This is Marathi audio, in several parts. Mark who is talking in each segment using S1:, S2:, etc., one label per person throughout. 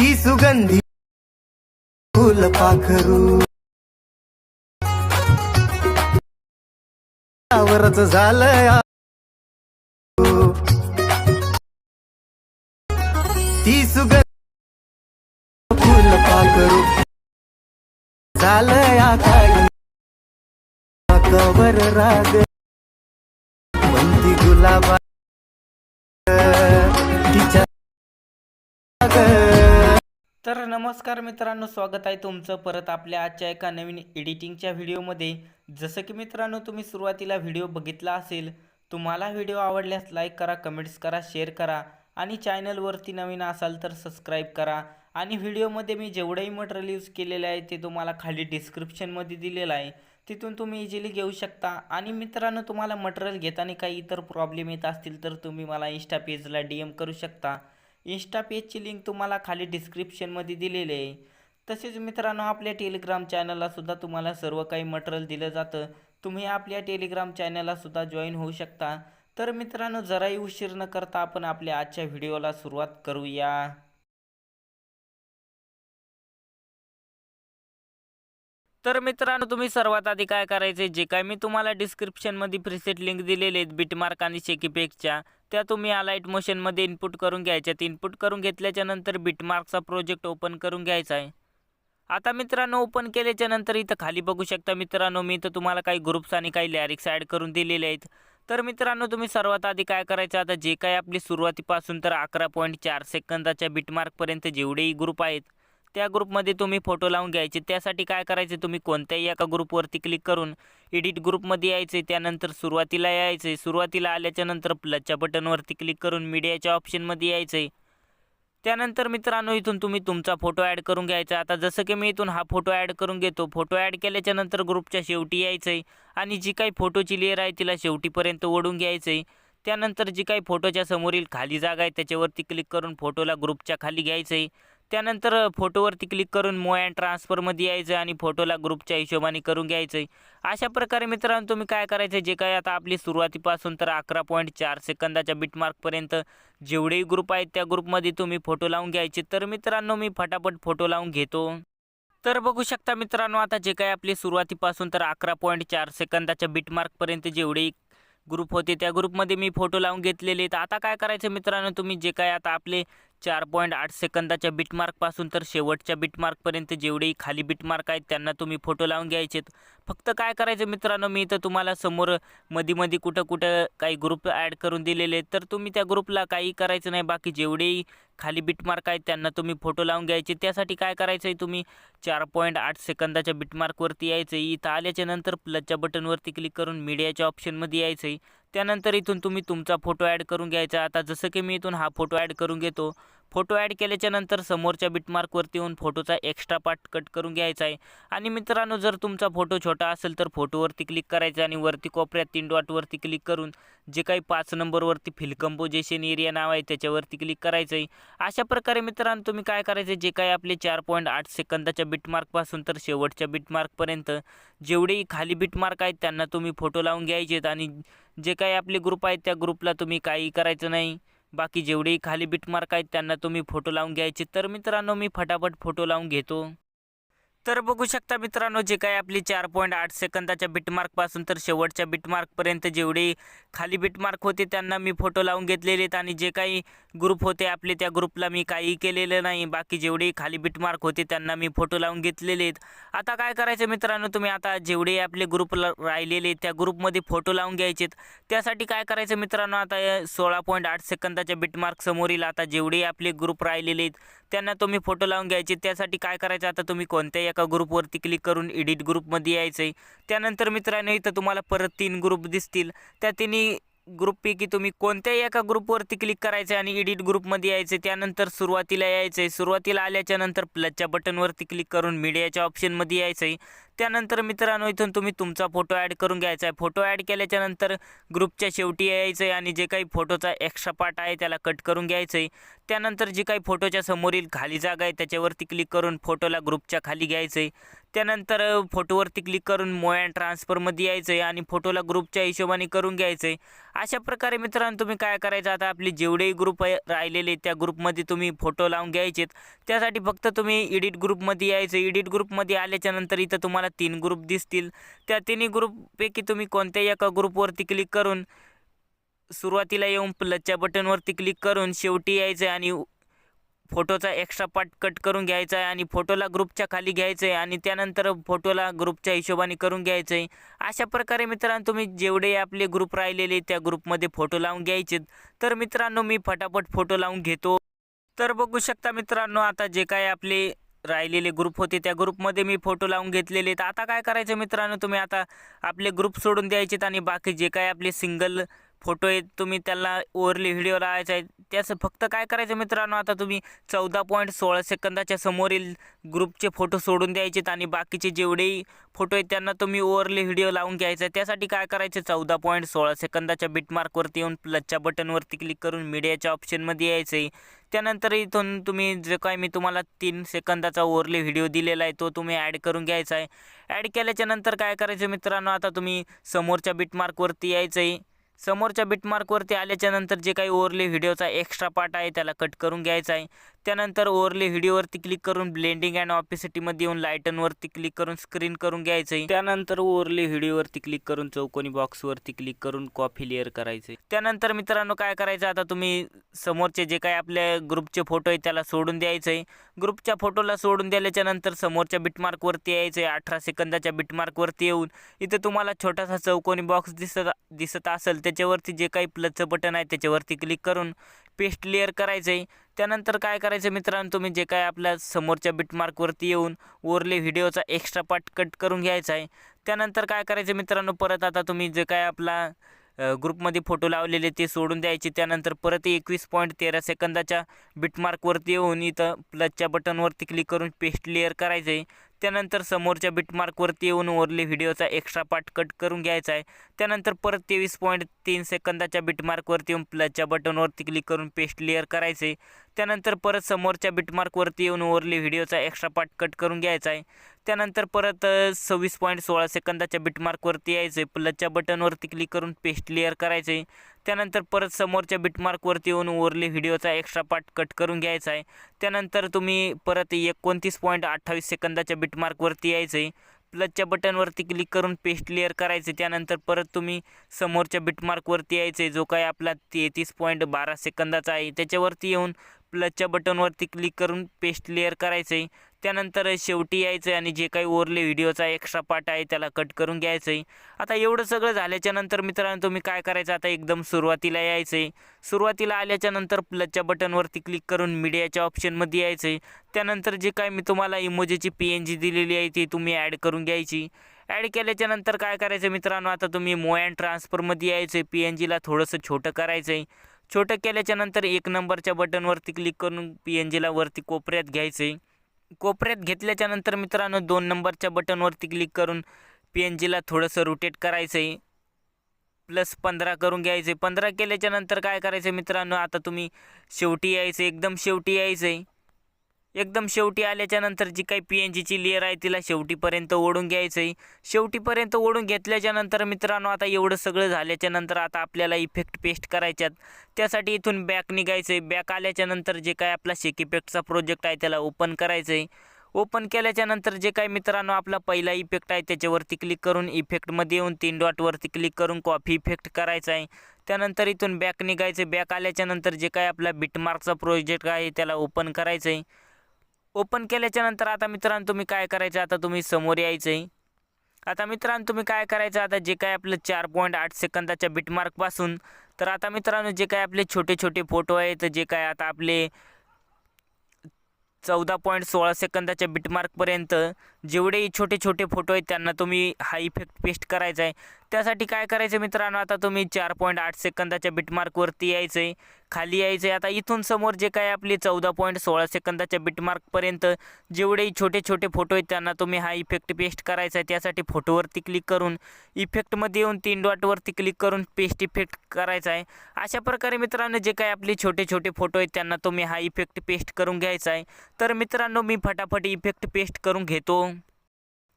S1: ती सुगंधी फुल पाखरू आवरच झालं ती सुगंधी फुल पाखरू झालं या काय कवर राग म्हणती गुलाबा तिच्या
S2: तर नमस्कार मित्रांनो, स्वागत आहे तुमचं परत आपल्या आजच्या एका नवीन एडिटिंगच्या व्हिडिओमध्ये। जसं की मित्रांनो, तुम्ही सुरुवातीला व्हिडिओ बघितला असेल, तुम्हाला व्हिडिओ आवडल्यास लाईक करा, कमेंट्स करा, शेअर करा आणि चॅनलवरती नवीन असाल तर सबस्क्राईब करा। आणि व्हिडिओमध्ये मी जेवढंही मटेरियल यूज केलेलं आहे ते तुम्हाला खाली डिस्क्रिप्शनमध्ये दिलेलं आहे, तिथून तुम्ही इझिली घेऊ शकता। आणि मित्रांनो, तुम्हाला मटेरियल घेताना काही इतर प्रॉब्लेम येत असतील तर तुम्ही मला इंस्टा पेजला DM करू शकता। इंस्टा पेजची लिंक तुम्हाला खाली डिस्क्रिप्शनमध्ये दिलेली आहे। तसेच मित्रांनो, आपल्या टेलिग्राम चॅनलला सुद्धा तुम्हाला सर्व काही मटेरियल दिलं जातं, तुम्ही आपल्या टेलिग्राम चॅनलला सुद्धा जॉईन होऊ शकता। तर मित्रांनो, जराही उशीर न करता आपण आपल्या आजच्या व्हिडिओला सुरुवात करूया। तर मित्रांनो, तुम्ही सर्वात आधी काय करायचे, जे काय मी तुम्हाला डिस्क्रिप्शनमध्ये प्रीसेट लिंक दिलेले आहेत बिटमार्क आणि शेकीपेक्सच्या, त्या तुम्ही अलाइट मोशनमध्ये इनपुट करून घ्यायच्यात। इनपुट करून घेतल्याच्या नंतर बिटमार्कचा प्रोजेक्ट ओपन करून घ्यायचा आहे। आता मित्रांनो, ओपन केल्याच्या नंतर इथं खाली बघू शकता मित्रांनो, मी इथं तुम्हाला काही ग्रुप्स आणि काही लिरिक्स ॲड करून दिलेले आहेत। तर मित्रांनो, तुम्ही सर्वात आधी काय करायचं, आता जे काही आपली सुरुवातीपासून तर 11.4 सेकंदाच्या बिटमार्कपर्यंत जेवढेही ग्रुप आहेत त्या ग्रुपमध्ये तुम्ही फोटो लावून घ्यायचे। त्यासाठी काय करायचे, तुम्ही कोणत्याही एका ग्रुपवरती क्लिक करून एडिट ग्रुपमध्ये यायचे, त्यानंतर सुरुवातीला यायचे। सुरुवातीला आल्याच्या नंतर प्लसच्या बटनवरती क्लिक करून मीडियाच्या ऑप्शनमध्ये यायचे। त्यानंतर मित्रांनो, इथून तुम्ही तुमचा फोटो ॲड करून घ्यायचा। आता जसं की मी इथून हा फोटो ॲड करून घेतो, फोटो ॲड केल्याच्या नंतर ग्रुपच्या शेवटी यायचं आहे आणि जी काही फोटोची लेअर आहे तिला शेवटीपर्यंत ओढून घ्यायचं आहे। त्यानंतर जी काही फोटोच्या समोरील खाली जागा आहे त्याच्यावरती क्लिक करून फोटोला ग्रुपच्या खाली घ्यायचं आहे। त्यानंतर फोटोवरती क्लिक करून मूव अँड ट्रान्सफरमध्ये यायचं आणि फोटोला ग्रुपच्या हिशोबाने करून घ्यायचं आहे। अशा प्रकारे मित्रांनो, तुम्ही काय करायचं, जे काय आता आपली सुरुवातीपासून तर 11.4 सेकंदाच्या बिटमार्कपर्यंत जेवढेही ग्रुप आहेत त्या ग्रुपमध्ये तुम्ही फोटो लावून घ्यायचे। तर मित्रांनो, मी फटाफट फोटो लावून घेतो। तर बघू शकता मित्रांनो, आता जे काही आपली सुरुवातीपासून तर 11.4 सेकंदाच्या बिटमार्कपर्यंत जेवढेही ग्रुप होते त्या ग्रुपमध्ये मी फोटो लावून घेतलेले आहेत। आता काय करायचं मित्रांनो, तुम्ही जे काय आता आपले 4.8 सेकंदाच्या बिटमार्कपासून तर शेवटच्या बिटमार्कपर्यंत जेवढेही खाली बिटमार्क आहेत त्यांना तुम्ही फोटो लावून घ्यायचेत। फक्त काय करायचं मित्रांनो, मी इथं तुम्हाला समोर मध्ये कुठं कुठं काही ग्रुप ॲड करून दिलेले आहेत, तर तुम्ही त्या ग्रुपला काही करायचं नाही, बाकी जेवढेही खाली बिटमार्क आहेत त्यांना तुम्ही फोटो लावून घ्यायचे। त्यासाठी काय करायचं आहे, तुम्ही 4.8 सेकंदाच्या बिटमार्कवरती यायचं आहे। इथं आल्याच्या नंतर प्लसच्या बटनवरती क्लिक करून मीडियाच्या ऑप्शनमध्ये यायचं आहे। त्यानंतर इथून तुम्ही तुमचा फोटो ॲड करून घ्यायचा। आता जसं की मी इथून हा फोटो ॲड करून घेतो, फोटो ॲड केल्याच्या नंतर समोरच्या बिटमार्कवरती येऊन फोटोचा एक्स्ट्रा पार्ट कट करून घ्यायचा आहे। आणि मित्रांनो, जर तुमचा फोटो छोटा असेल तर फोटोवरती क्लिक करायचं आणि वरती कोपऱ्यात 3 डॉटवरती क्लिक करून जे काही 5 नंबरवरती फिल कंपोजिशन एरिया नाव आहे त्याच्यावरती क्लिक करायचं आहे। अशा प्रकारे मित्रांनो, तुम्ही काय करायचं, जे काही आपले 4.8 सेकंदाच्या बिटमार्कपासून तर शेवटच्या बिटमार्कपर्यंत जेवढेही खाली बिटमार्क आहेत त्यांना तुम्ही फोटो लावून घ्यायचेत। आणि जे काही आपले ग्रुप आहेत त्या ग्रुपला तुम्ही काही करायचं नाही, बाकी जेवढेही खाली बिटमार्क आहेत त्यांना तुम्ही फोटो लावून घ्यायचे। तर मित्रांनो, मी फटाफट फोटो लावून घेतो। तर बघू शकता मित्रांनो, जे काही आपली 4.8 सेकंदाच्या बिटमार्कपासून तर शेवटच्या बिटमार्कपर्यंत जेवढे खाली बिटमार्क होते त्यांना मी फोटो लावून घेतलेले आहेत। आणि जे काही ग्रुप होते आपले त्या ग्रुपला मी काही केलेलं नाही, बाकी जेवढे खाली बिटमार्क होते त्यांना मी फोटो लावून घेतलेले आहेत। आता काय करायचं मित्रांनो, तुम्ही आता जेवढे आपले ग्रुप राहिलेले त्या ग्रुपमध्ये फोटो लावून घ्यायचेत। त्यासाठी काय करायचं मित्रांनो, आता 16.8 सेकंदाच्या बिटमार्क समोरील आता जेवढे आपले ग्रुप राहिलेले आहेत त्यांना तुम्ही फोटो लावून घ्यायचे। त्यासाठी काय करायचं, आता तुम्ही कोणत्याही एका ग्रुपवरती क्लिक करून एडिट ग्रुपमध्ये यायचं आहे। त्यानंतर मित्रांनो, इथं तुम्हाला परत 3 ग्रुप दिसतील, त्या तिन्ही ग्रुपपैकी तुम्ही कोणत्याही एका ग्रुपवरती क्लिक करायचं आणि एडिट ग्रुपमध्ये यायचं। त्यानंतर सुरुवातीला यायचं आहे, सुरुवातीला आल्याच्या नंतर प्लसच्या बटनवरती क्लिक करून मीडियाच्या ऑप्शनमध्ये यायचं आहे। त्यानंतर मित्रांनो, इथून तुम्ही तुमचा फोटो ॲड करून घ्यायचा आहे। फोटो ॲड केल्याच्या नंतर ग्रुपच्या शेवटी यायचं आहे आणि जे काही फोटोचा एक्स्ट्रा पार्ट आहे त्याला कट करून घ्यायचं आहे। त्यानंतर जी काही फोटोच्या समोरील खाली जागा आहे त्याच्यावरती क्लिक करून फोटोला ग्रुपच्या खाली घ्यायचं आहे। त्यानंतर फोटोवरती क्लिक करून मूव अँड ट्रान्सफरमध्ये यायचं आहे आणि फोटोला ग्रुपच्या हिशोबाने करून घ्यायचं आहे. अशा प्रकारे मित्रांनो तुम्ही काय करायचं, आता आपले जेवढेही ग्रुप राहिलेले त्या ग्रुपमध्ये तुम्ही फोटो लावून घ्यायचेत. त्यासाठी फक्त तुम्ही एडिट ग्रुपमध्ये यायचं. एडिट ग्रुपमध्ये आल्याच्यानंतर इथं तुम्हाला 3 ग्रुप दिसतील. त्या तिन्ही ग्रुपपैकी तुम्ही कोणत्याही एका ग्रुपवरती क्लिक करून सुरुवातीला येऊन प्लसच्या बटनवरती क्लिक करून शेवटी यायचं आहे आणि फोटोचा एक्स्ट्रा पार्ट कट करून घ्यायचा आहे आणि फोटोला ग्रुपच्या खाली घ्यायचं आहे आणि त्यानंतर फोटोला ग्रुपच्या हिशोबाने करून घ्यायचं आहे. अशा प्रकारे मित्रांनो तुम्ही जेवढे आपले ग्रुप राहिलेले त्या ग्रुपमध्ये फोटो लावून घ्यायचे. तर मित्रांनो मी फटाफट फोटो लावून घेतो. तर बघू शकता मित्रांनो, आता जे काय आपले राहिलेले ग्रुप होते त्या ग्रुपमध्ये मी फोटो लावून घेतलेले आहेत. आता काय करायचं मित्रांनो, तुम्ही आता आपले ग्रुप सोडून द्यायचेत आणि बाकी जे काय आपले सिंगल फोटो आहेत तुम्ही त्याला ओव्हरले व्हिडिओ लावायचा आहे. त्याचं फक्त काय करायचं मित्रांनो, आता तुम्ही 14.16 सेकंदाच्या समोरील ग्रुपचे फोटो सोडून द्यायचेत आणि बाकीचे जेवढेही फोटो आहेत त्यांना तुम्ही ओव्हरले व्हिडिओ लावून घ्यायचा आहे. त्यासाठी काय करायचं, 14.16 सेकंदाच्या बिटमार्कवरती येऊन प्लसच्या बटनवरती क्लिक करून मीडियाच्या ऑप्शनमध्ये यायचं आहे. त्यानंतर इथून तुम्ही जे काय मी तुम्हाला 3 सेकंदाचा ओव्हरले व्हिडिओ दिलेला आहे तो तुम्ही ॲड करून घ्यायचा आहे. ॲड केल्याच्या नंतर काय करायचं मित्रांनो, आता तुम्ही समोरच्या बिटमार्कवरती यायचं आहे. समोरच्या बिटमार्कवरती आल्याच्यानंतर जे काही ओव्हरले व्हिडिओचा एक्स्ट्रा पार्ट आहे त्याला कट करून घ्यायचा आहे. त्यानंतर ओव्हरले व्हिडिओवरती क्लिक करून ब्लेंडिंग अँड ऑपेसिटीमध्ये येऊन लाईटनवरती क्लिक करून स्क्रीन करून घ्यायचं आहे. त्यानंतर ओव्हरले व्हिडिओवरती क्लिक करून चौकोनी बॉक्सवरती क्लिक करून कॉपी लेअर करायचे. त्यानंतर मित्रांनो काय करायचं, आता तुम्ही समोरचे जे काही आपल्या ग्रुपचे फोटो आहेत त्याला सोडून द्यायचं आहे. ग्रुपच्या फोटोला सोडून दिल्याच्या नंतर समोरच्या बिटमार्कवरती यायचं आहे. 18 सेकंदाच्या बिटमार्कवरती येऊन इथं तुम्हाला छोटासा चौकोनी बॉक्स दिसत असेल त्याच्यावरती जे काही प्लसचं बटन आहे त्याच्यावरती क्लिक करून पेस्ट लेअर करायचं आहे. त्यानंतर काय करायचं मित्रांनो, तुम्ही जे काय आपल्या समोरच्या बिटमार्कवरती येऊन ओव्हरले व्हिडिओचा एक्स्ट्रा पार्ट कट करून घ्यायचा आहे. त्यानंतर काय करायचं मित्रांनो, परत आता तुम्ही जे काय आपला ग्रुपमध्ये फोटो लावलेले ते सोडून द्यायचे. त्यानंतर परत 21.13 सेकंदाच्या बिटमार्कवरती येऊन इथं प्लसच्या बटनवरती क्लिक करून पेस्ट लेअर करायचं आहे. त्यानंतर समोरच्या बिटमार्कवरती येऊन ओव्हरले व्हिडिओचा एक्स्ट्रा पार्ट कट करून घ्यायचा आहे. त्यानंतर परत 23.3 सेकंदाच्या बिटमार्कवरती येऊन प्लसच्या बटनवरती क्लिक करून पेस्ट लेअर करायचं आहे. त्यानंतर परत समोरच्या बिटमार्कवरती येऊन ओव्हरले व्हिडिओचा एक्स्ट्रा पार्ट कट करून घ्यायचा आहे. त्यानंतर परत 26.16 सेकंदाच्या बिटमार्कवरती यायचं आहे. प्लसच्या बटनवरती क्लिक करून पेस्ट लेअर करायचं आहे. त्यानंतर परत समोरच्या बिटमार्कवरती येऊन ओव्हरले व्हिडिओचा एक्स्ट्रा पार्ट कट करून घ्यायचा आहे. त्यानंतर तुम्ही परत 29.28 सेकंदाच्या बिटमार्कवरती यायचं आहे. प्लसच्या बटनवरती क्लिक करून पेस्ट लेअर करायचे. त्यानंतर परत तुम्ही समोरच्या बिटमार्कवरती यायचं आहे जो काय आपला 33.12 सेकंदाचा आहे त्याच्यावरती येऊन प्लसच्या बटनवरती क्लिक करून पेस्ट लेअर करायचं आहे. त्यानंतर शेवटी यायचं आहे आणि जे काही ओव्हरले व्हिडिओचा एक्स्ट्रा पार्ट आहे त्याला कट करून घ्यायचं आहे. आता एवढं सगळं झाल्याच्या नंतर मित्रांनो तुम्ही काय करायचं, आता एकदम सुरुवातीला यायचं आहे. सुरुवातीला आल्याच्या नंतर प्लसच्या बटनवरती क्लिक करून मीडियाच्या ऑप्शनमध्ये यायचं आहे. त्यानंतर जे काय मी तुम्हाला इमोजीची PNG दिलेली आहे ती तुम्ही ॲड करून घ्यायची. ॲड केल्याच्या नंतर काय करायचं मित्रांनो, आता तुम्ही मूव अँड ट्रान्सफरमध्ये यायचं आहे. PNGला थोडंसं छोटं करायचं आहे. छोटं केल्याच्या नंतर 1 नंबरच्या बटनवरती क्लिक करून PNGला वरती कोपऱ्यात घ्यायचं आहे. कोपऱ्यात घेतल्याच्या नंतर मित्रांनो 2 नंबरच्या बटनवरती क्लिक करून PNGला थोडंसं रोटेट करायचं आहे. +15 करून घ्यायचं आहे. 15 केल्याच्या नंतर काय करायचं मित्रांनो, आता तुम्ही शेवटी यायचं, एकदम शेवटी यायचं आहे. एकदम शेवटी आल्याच्या नंतर जी काही PNGची लेअर आहे तिला शेवटीपर्यंत ओढून घ्यायचं आहे. शेवटीपर्यंत ओढून घेतल्याच्या नंतर मित्रांनो आता एवढं सगळं झाल्याच्या नंतर आता आपल्याला इफेक्ट पेस्ट करायच्यात. त्यासाठी इथून बॅक निघायचं आहे. बॅक आल्याच्या नंतर जे काय आपला शेक इफेक्टचा प्रोजेक्ट आहे त्याला ओपन करायचं आहे. ओपन केल्याच्या नंतर जे काय मित्रांनो आपला पहिला इफेक्ट आहे त्याच्यावरती क्लिक करून इफेक्टमध्ये येऊन 3 डॉटवरती क्लिक करून कॉपी इफेक्ट करायचा आहे. त्यानंतर इथून बॅक निघायचं. बॅक आल्याच्या नंतर जे काय आपला बिटमार्कचा प्रोजेक्ट आहे त्याला ओपन करायचं आहे. ओपन केल्याच्या नंतर आता मित्रांनो तुम्ही काय करायचं, आता तुम्ही समोर यायचं आहे. आता मित्रांनो तुम्ही काय करायचं, आता जे काय आपलं 4.8 सेकंदाच्या बिटमार्कपासून तर आता मित्रांनो जे काय आपले छोटे छोटे फोटो आहेत, जे काय आता आपले 14.16 सेकंदाच्या बिटमार्कपर्यंत जेवढेही छोटे छोटे फोटो आहेत त्यांना तुम्ही हा इफेक्ट पेस्ट करायचा आहे. त्यासाठी काय करायचं मित्रांनो, आता तुम्ही 4.8 सेकंदाच्या बिटमार्कवरती यायचं आहे. खाली यायचं आहे. आता इथून समोर जे काय आपले 14.16 सेकंदाच्या बिटमार्कपर्यंत जेवढेही छोटे छोटे फोटो आहेत त्यांना तुम्ही हा इफेक्ट पेस्ट करायचा आहे. त्यासाठी फोटोवरती क्लिक करून इफेक्टमध्ये येऊन 3 डॉटवरती क्लिक करून पेस्ट इफेक्ट करायचा आहे. अशा प्रकारे मित्रांनो जे काय आपले छोटे छोटे फोटो आहेत त्यांना तुम्ही हा इफेक्ट पेस्ट करून घ्यायचा आहे. तर मित्रांनो मी फटाफट इफेक्ट पेस्ट करून घेतो.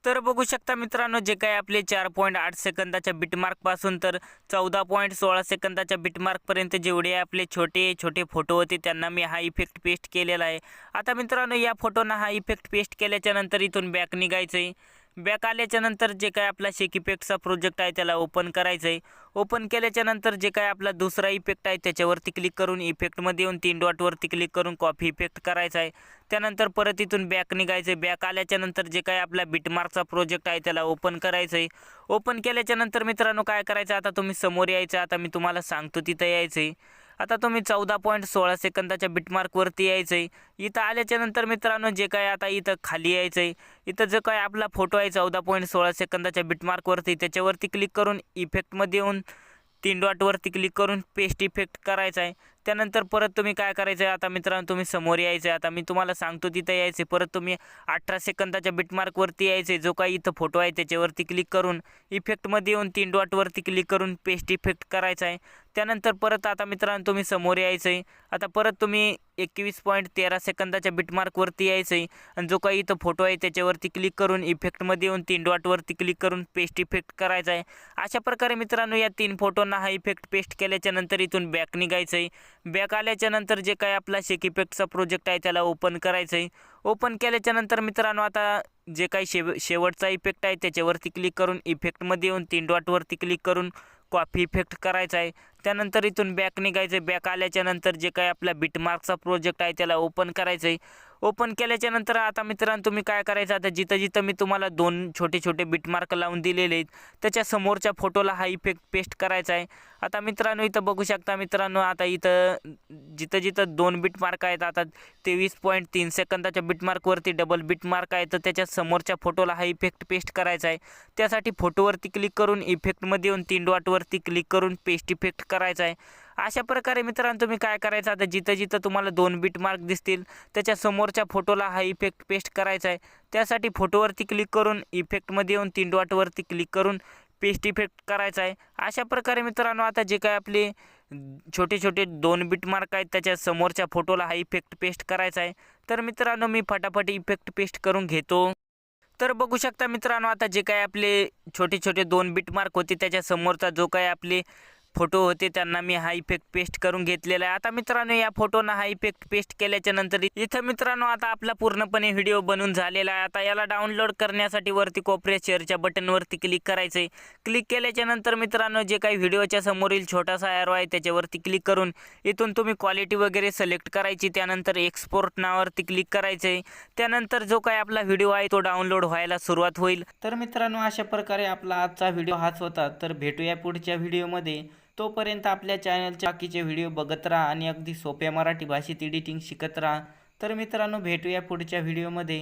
S2: तर बघू शकता मित्रांनो, जे काही आपले 4.8 सेकंदाच्या बिटमार्कपासून तर 14.16 सेकंदाच्या बिटमार्कपर्यंत जेवढे आपले छोटे छोटे फोटो होते त्यांना मी हा इफेक्ट पेस्ट केलेला आहे. आता मित्रांनो, या फोटोना हा इफेक्ट पेस्ट केल्याच्या नंतर इथून बॅक निघायचं आहे. बॅक आल्याच्या नंतर जे काय आपला शेक इफेक्टचा प्रोजेक्ट आहे त्याला ओपन करायचं आहे. ओपन केल्याच्या नंतर जे काय आपला दुसरा इफेक्ट आहे त्याच्यावरती क्लिक करून इफेक्टमध्ये येऊन 3 डॉटवरती क्लिक करून कॉपी इफेक्ट करायचा आहे. त्यानंतर परत इथून बॅक निघायचं. बॅक आल्याच्या नंतर जे काय आपला बिटमार्कचा प्रोजेक्ट आहे त्याला ओपन करायचं आहे. ओपन केल्याच्या नंतर मित्रांनो काय करायचं, आता तुम्ही समोर यायचं. आता मी तुम्हाला सांगतो तिथं यायचं आहे. आता तुम्ही 14.16 सेकंदाच्या बिटमार्कवरती यायचं आहे. इथं आल्याच्या नंतर मित्रांनो जे काय आता इथं खाली यायचं आहे. इथं जो काय आपला फोटो आहे 14.16 सेकंदाच्या बिटमार्कवरती त्याच्यावरती क्लिक करून इफेक्टमध्ये येऊन 3 डॉटवरती क्लिक करून पेस्ट इफेक्ट करायचा आहे. त्यानंतर परत तुम्ही काय करायचं आहे, आता मित्रांनो तुम्ही समोर यायचं आहे. आता मी तुम्हाला सांगतो तिथं यायचं आहे. परत तुम्ही 18 सेकंदाच्या बिटमार्कवरती यायचं आहे. जो काही इथं फोटो आहे त्याच्यावरती क्लिक करून इफेक्टमध्ये येऊन 3 डॉटवरती क्लिक करून पेस्ट इफेक्ट करायचा आहे. त्यानंतर परत आता मित्रांनो तुम्ही समोर यायचं आहे. आता परत तुम्ही 21.13 सेकंदाच्या बिटमार्कवरती यायचं आहे आणि जो काही इथं फोटो आहे त्याच्यावरती क्लिक करून इफेक्टमध्ये येऊन 3 डॉटवरती क्लिक करून पेस्ट इफेक्ट करायचा आहे. अशा प्रकारे मित्रांनो या 3 फोटोंना हा इफेक्ट पेस्ट केल्याच्या नंतर इथून बॅक निघायचं आहे. बॅक आल्याच्या नंतर जे काय आपला शेक इफेक्टचा प्रोजेक्ट आहे त्याला ओपन करायचं आहे. ओपन केल्याच्या नंतर मित्रांनो आता जे काही शेवटचा इफेक्ट आहे त्याच्यावरती क्लिक करून इफेक्टमध्ये येऊन 3 डॉटवरती क्लिक करून कॉपी इफेक्ट करायचा आहे. त्यानंतर इथून बॅक निघायचं. बॅक आल्याच्या नंतर जे काही आपला बिटमार्कचा प्रोजेक्ट आहे त्याला ओपन करायचं आहे. ओपन केल्याच्या नंतर आता मित्रांनो तुम्ही काय करायचं, आता जिथं जिथं मी तुम्हाला 2 छोटे छोटे बिटमार्क लावून दिलेले आहेत त्याच्या समोरच्या फोटोला हा इफेक्ट पेस्ट करायचा आहे. आता मित्रांनो इथं बघू शकता मित्रांनो, आता इथं जिथं जिथं 2 बिटमार्क आहेत, आता 23.3 सेकंदाच्या बिटमार्कवरती डबल बिटमार्क आहे तर त्याच्या समोरच्या फोटोला हा इफेक्ट पेस्ट करायचा आहे. त्यासाठी फोटोवरती क्लिक करून इफेक्टमध्ये येऊन 3 डॉटवरती क्लिक करून पेस्ट इफेक्ट करायचा आहे. अशा प्रकारे मित्रांनो तुम्ही काय करायचं, आता जिथं जिथं तुम्हाला 2 बिटमार्क दिसतील त्याच्या समोरच्या फोटोला हा इफेक्ट पेस्ट करायचा आहे. त्यासाठी फोटोवरती क्लिक करून इफेक्टमध्ये येऊन 3 डॉटवरती क्लिक करून पेस्ट इफेक्ट करायचा आहे. अशा प्रकारे मित्रांनो आता जे काय आपले छोटे छोटे 2 बिटमार्क आहेत त्याच्या समोरच्या फोटोला हा इफेक्ट पेस्ट करायचा आहे. तर मित्रांनो मी फटाफट इफेक्ट पेस्ट करून घेतो. तर बघू शकता मित्रांनो, आता जे काय आपले छोटे छोटे 2 बिटमार्क होते त्याच्या समोरचा जो काय आपले फोटो होते त्यांना मी हा इफेक्ट पेस्ट करून घेतलेला आहे. आता मित्रांनो या फोटोना हा इफेक्ट पेस्ट केल्याच्या नंतर इथं मित्रांनो आता आपला पूर्णपणे व्हिडिओ बनून झालेला आहे. आता याला डाउनलोड करण्यासाठी वरती कोपऱ्यात शेअरच्या बटनवरती क्लिक करायचं आहे. क्लिक केल्याच्या नंतर मित्रांनो जे काही व्हिडिओच्या समोरील छोटासा ॲरो आहे त्याच्यावरती क्लिक करून इथून तुम्ही क्वालिटी वगैरे सिलेक्ट करायची. त्यानंतर एक्सपोर्ट नावावरती क्लिक करायचं आहे. त्यानंतर जो काही आपला व्हिडिओ आहे तो डाउनलोड व्हायला सुरुवात होईल. तर मित्रांनो अशा प्रकारे आपला आजचा व्हिडिओ हाच होता. तर भेटूया पुढच्या व्हिडिओमध्ये. तोपर्यंत आपल्या चॅनलचे बाकीचे व्हिडिओ बघत राहा आणि अगदी सोप्या मराठी भाषेत एडिटिंग शिकत राहा. तर मित्रांनो भेटूया पुढच्या व्हिडिओमध्ये.